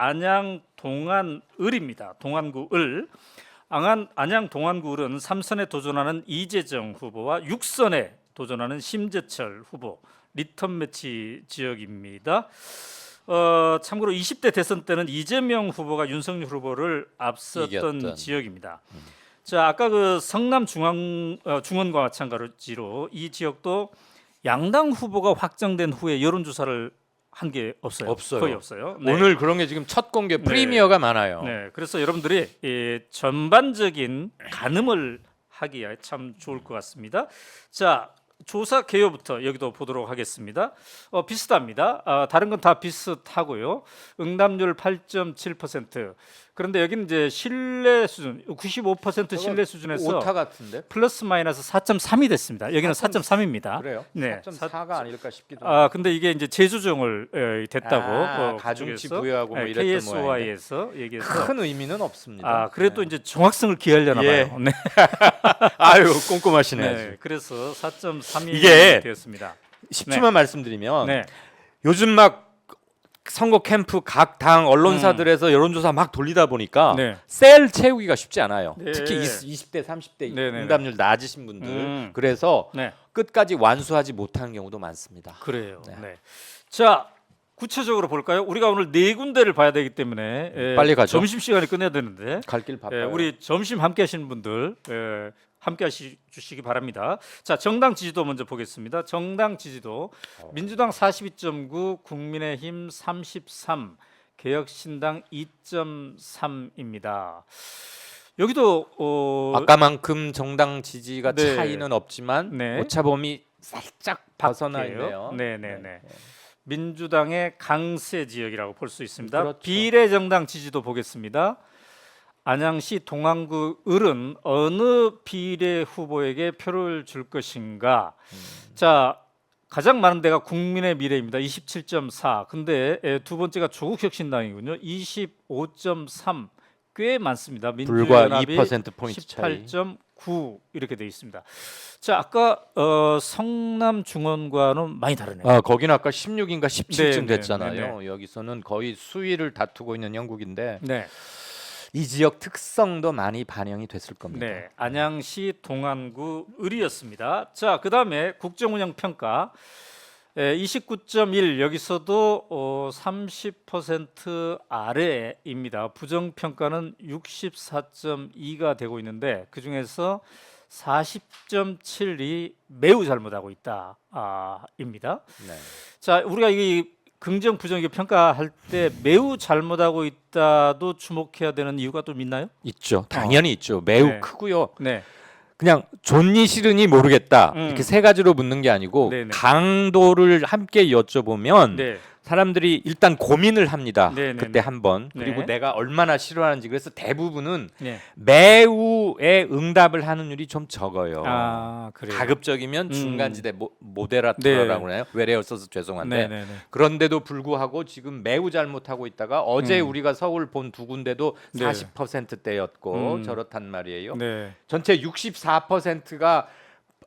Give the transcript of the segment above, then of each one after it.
안양 동안을입니다. 동안구 을. 안양 동안구 을은 3선에 도전하는 이재정 후보와 6선에 도전하는 심재철 후보 리턴 매치 지역입니다. 참고로 20대 대선 때는 이재명 후보가 윤석열 후보를 앞섰던 이겼던. 지역입니다. 자, 아까 그 성남 중원과 마찬가지로 이 지역도 양당 후보가 확정된 후에 여론조사를 한 게 없어요. 거의 없어요. 네. 오늘 그런 게 지금 첫 공개 프리미어가 많아요. 네, 그래서 여러분들이 전반적인 가늠을 하기에 참 좋을 것 같습니다. 자, 조사 개요부터 여기도 보도록 하겠습니다. 비슷합니다. 다른 건 다 비슷하고요. 응답률 8.7%. 그런데 여기는 이제 신뢰 수준 95% 신뢰 수준에서 오타 같은데? 플러스 마이너스 4.3이 됐습니다. 여기는 4.3입니다. 그래요? 네. 4.4가 아닐까 싶기도 하고. 근데 이게 이제 재조정을 됐다고 가중치 그쪽에서, 부여하고 뭐 이랬던 KSOI에서 얘기해서 큰 의미는 없습니다. 그래도 이제 정확성을 기하려나 예. 봐요. 네. 아유 꼼꼼하시네. 네. 그래서 4.3이 이게 되었습니다. 10초만 말씀드리면 네. 요즘 막 선거 캠프 각 당 언론사들에서 여론조사 막 돌리다 보니까 네. 셀 채우기가 쉽지 않아요. 네. 특히 20대, 30대 네, 네, 응답률 낮으신 분들. 그래서 네. 끝까지 완수하지 못한 경우도 많습니다. 그래요. 네. 네. 자, 구체적으로 볼까요? 우리가 오늘 네 군데를 봐야 되기 때문에 빨리 가죠. 점심 시간에 끝내야 되는데 갈 길 바빠요. 우리 점심 함께 하시는 분들 함께 주시기 바랍니다. 자, 정당 지지도 먼저 보겠습니다. 정당 지지도 민주당 42.9, 국민의힘 33, 개혁신당 2.3입니다. 여기도 아까만큼 정당 지지가 네. 차이는 없지만 네. 오차범위 살짝 벗어나 밖에요. 있네요. 네네네. 민주당의 강세 지역이라고 볼 수 있습니다. 그렇죠. 비례정당 지지도 보겠습니다. 안양시 동안구 을은 어느 비례 후보에게 표를 줄 것인가? 자, 가장 많은 데가 국민의 미래입니다. 27.4. 근데 두 번째가 조국혁신당이군요. 25.3. 꽤 많습니다. 불과 민주연합이 2% 포인트 차이. 18.9 이렇게 되어 있습니다. 자, 아까 성남 중원과는 많이 다르네요. 거기는 아까 16인가 17쯤 네, 됐잖아요. 네. 여기서는 거의 수위를 다투고 있는 형국인데 네. 이 지역 특성도 많이 반영이 됐을 겁니다. 네, 안양시 동안구 을이었습니다. 자, 그다음에 국정운영 평가 29.1 여기서도 30% 아래입니다. 부정 평가는 64.2가 되고 있는데 그 중에서 40.7이 매우 잘못하고 있다입니다. 네. 자, 우리가 이 긍정 부정 평가할 때 매우 잘못하고 있다도 주목해야 되는 이유가 좀 있나요? 있죠. 당연히 있죠. 매우 네. 크고요. 네. 그냥 좋니 싫으니 모르겠다. 이렇게 세 가지로 묻는 게 아니고 네네. 강도를 함께 여쭤보면 네. 사람들이 일단 고민을 합니다. 네네네. 그때 한번. 그리고 네. 내가 얼마나 싫어하는지. 그래서 대부분은 네. 매우에 응답을 하는 율이 좀 적어요. 그래요. 가급적이면 중간지대 모데라터라고 하나요? 외래어 써서 죄송한데 네네네. 그런데도 불구하고 지금 매우 잘못하고 있다가 어제 우리가 서울 본 두 군데도 네. 40%대였고 저렇단 말이에요. 네. 전체 64%가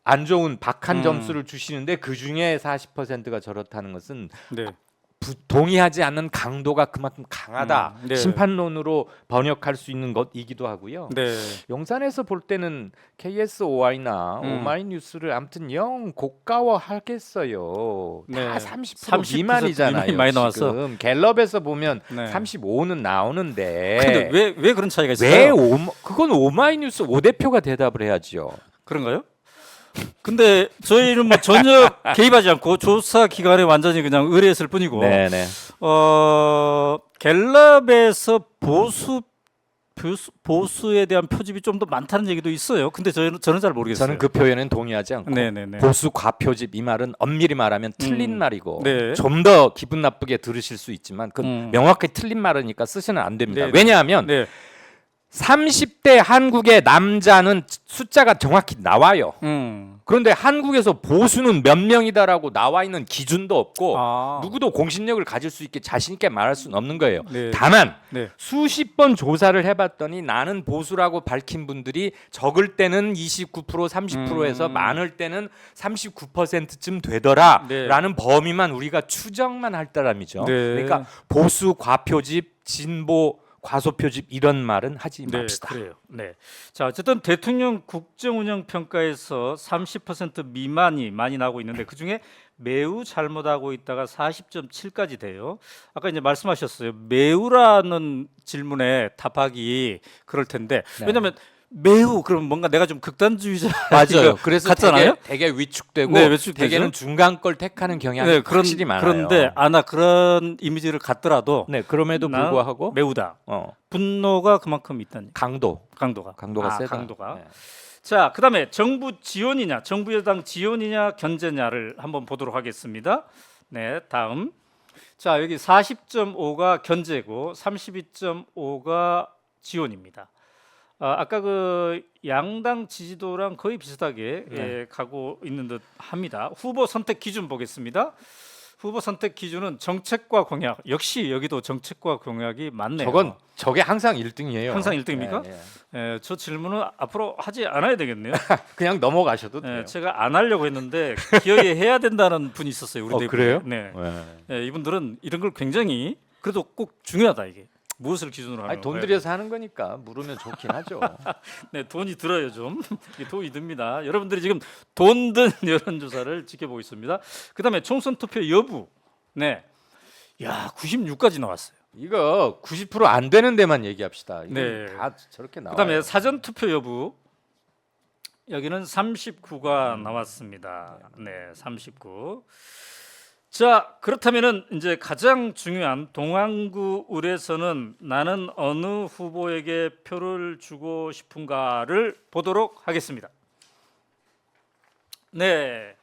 안 좋은 박한 음. 점수를 주시는데 그 중에 40%가 저렇다는 것은 네. 동의하지 않는 강도가 그만큼 강하다. 네. 심판론으로 번역할 수 있는 것이기도 하고요. 네. 용산에서 볼 때는 KSOI나 오마이뉴스를 아무튼 영 고가화하겠어요. 네. 다 30% 30% 미만이잖아요. 미만이 많이 나왔어. 지금 갤럽에서 보면 네. 35는 나오는데 근데 왜 그런 차이가 있어요? 왜 그건 오마이뉴스 5대표가 대답을 해야지요. 그런가요? 근데 저희는 뭐 전혀 개입하지 않고 조사 기간에 완전히 그냥 의뢰했을 뿐이고 네네. 갤럽에서 보수에 대한 표집이 좀 더 많다는 얘기도 있어요. 근데 저는 잘 모르겠어요. 저는 그 표현은 동의하지 않고 네네네. 보수 과표집 이 말은 엄밀히 말하면 틀린 말이고 네. 좀 더 기분 나쁘게 들으실 수 있지만 그 명확히 틀린 말이니까 쓰시면 안 됩니다. 네. 왜냐하면 네. 30대 한국의 남자는 숫자가 정확히 나와요. 그런데 한국에서 보수는 몇 명이다라고 나와 있는 기준도 없고 누구도 공신력을 가질 수 있게 자신 있게 말할 수는 없는 거예요. 네. 다만 네. 수십 번 조사를 해봤더니 나는 보수라고 밝힌 분들이 적을 때는 29% 30%에서 많을 때는 39%쯤 되더라라는 네. 범위만 우리가 추정만 할 따름이죠. 네. 그러니까 보수 과표집, 진보 과소표집 이런 말은 하지 네, 맙시다. 그래요. 네. 자, 어쨌든 대통령 국정운영 평가에서 30% 미만이 많이 나오고 있는데 그 중에 매우 잘못하고 있다가 40.7까지 돼요. 아까 이제 말씀하셨어요. 매우라는 질문에 답하기 그럴 텐데 네. 왜냐하면 매우 그럼 뭔가 내가 좀 극단주의자 맞아요. 그래서 같잖아요. 되게 위축되고 네, 위축되죠. 대개는 중간 걸 택하는 경향이 네, 확실히 많아요. 그런데 나 그런 이미지를 갖더라도 네, 그럼에도 나는 불구하고 매우다. 분노가 그만큼 있다니. 강도가 강도가 세다. 강도가. 네. 자, 그다음에 정부 지원이냐, 정부 여당 지원이냐, 견제냐를 한번 보도록 하겠습니다. 네, 다음. 자, 여기 40.5가 견제고 32.5가 지원입니다. 아까 그 양당 지지도랑 거의 비슷하게 가고 있는 듯 합니다. 후보 선택 기준 보겠습니다. 후보 선택 기준은 정책과 공약. 역시 여기도 정책과 공약이 많네요. 저게 항상 1등이에요. 항상 1등입니까? 저 질문은 앞으로 하지 않아야 되겠네요. 그냥 넘어가셔도 돼요. 제가 안 하려고 했는데 기어이 해야 된다는 분이 있었어요. 우리 대표에. 그래요? 네. 이분들은 이런 걸 굉장히 그래도 꼭 중요하다 이게. 무엇을 기준으로 하는 돈 들여서 하는 거니까 물으면 좋긴 하죠. 네, 돈이 들어요 좀. 이게 돈이 듭니다. 여러분들이 지금 돈 든 여론조사를 지켜보고 있습니다. 그다음에 총선 투표 여부. 네, 야 96까지 나왔어요. 이거 90% 안 되는 데만 얘기합시다. 이건 네. 다 저렇게 나와요. 그다음에 사전 투표 여부. 여기는 39가 나왔습니다. 네, 39. 자, 그렇다면은 이제 가장 중요한 동안구 을에서는 나는 어느 후보에게 표를 주고 싶은가를 보도록 하겠습니다. 네,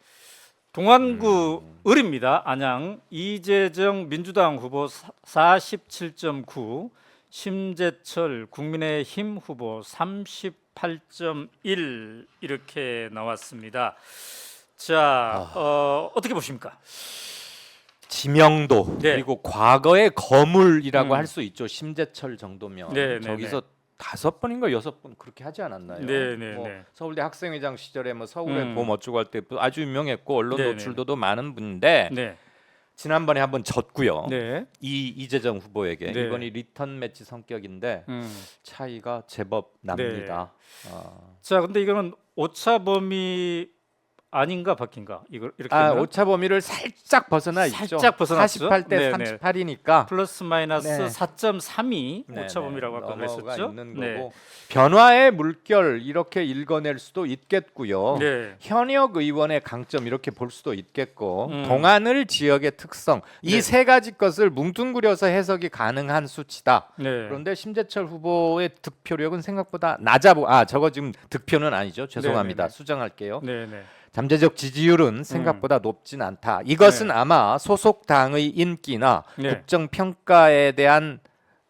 동안구 을입니다. 안양 이재정 민주당 후보 47.9, 심재철 국민의힘 후보 38.1 이렇게 나왔습니다. 자, 어떻게 보십니까? 지명도 네. 그리고 과거의 거물이라고 할 수 있죠. 심재철 정도면 네, 저기서 5번인가 6번 그렇게 하지 않았나요? 네, 네, 뭐 네. 서울대 학생회장 시절에 뭐 서울의 음. 봄 어쩌고 할 때 아주 유명했고 언론 네, 네. 노출도도 많은 분인데 네, 지난번에 한번 졌고요. 네. 이재정 후보에게 네. 이번이 리턴 매치 성격인데 차이가 제법 납니다. 자, 근데 이거는 오차 범위 아닌가 바뀐가? 이거 이렇게 되면 오차 범위를 살짝 벗어나 있죠. 살짝 벗어났죠? 48대 네, 네. 38이니까 플러스 마이너스 네. 4.3이 네, 오차 범위라고 아까 넘어가 그랬었죠? 있는 네. 거고 변화의 물결 이렇게 읽어낼 수도 있겠고요. 네. 현역 의원의 강점 이렇게 볼 수도 있겠고 음. 동안을 지역의 특성 이 네. 세 가지 것을 뭉뚱그려서 해석이 가능한 수치다. 네. 그런데 심재철 후보의 득표력은 생각보다 저거 지금 득표는 아니죠. 죄송합니다. 네, 네, 네. 수정할게요. 네, 네. 잠재적 지지율은 생각보다 높진 않다. 이것은 네. 아마 소속 당의 인기나 네. 국정 평가에 대한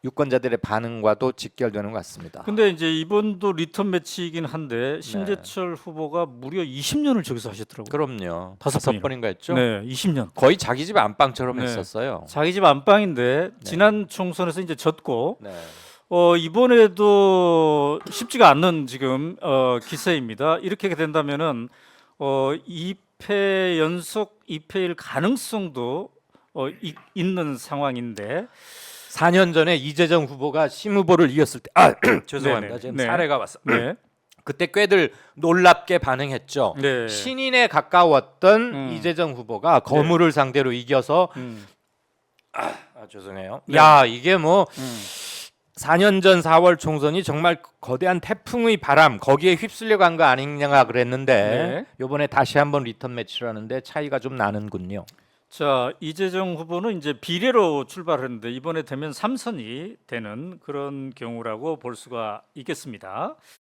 유권자들의 반응과도 직결되는 것 같습니다. 근데 이제 이번도 리턴 매치이긴 한데 심재철 후보가 무려 20년을 저기서 하셨더라고요. 그럼요. 다섯 5번인가 했죠. 네, 20년. 거의 자기 집 안방처럼 네. 했었어요. 자기 집 안방인데 지난 총선에서 이제 졌고 네. 이번에도 쉽지가 않는 지금 기세입니다. 이렇게 된다면은 2패 연속 2패일 가능성도 있는 상황인데 4년 전에 이재정 후보가 심 후보를 이겼을 때 죄송합니다. 네네. 지금 네. 사례가 왔어. 네. 그때 꽤들 놀랍게 반응했죠. 네. 신인에 가까웠던 이재정 후보가 거물을 상대로 이겨서 죄송해요. 네. 야, 이게 뭐 4년 전 4월 총선이 정말 거대한 태풍의 바람 거기에 휩쓸려 간 거 아니냐 그랬는데 이번에 다시 한번 리턴 매치를 하는데 차이가 좀 나는군요. 자, 이재정 후보는 이제 비례로 출발했는데 이번에 되면 3선이 되는 그런 경우라고 볼 수가 있겠습니다.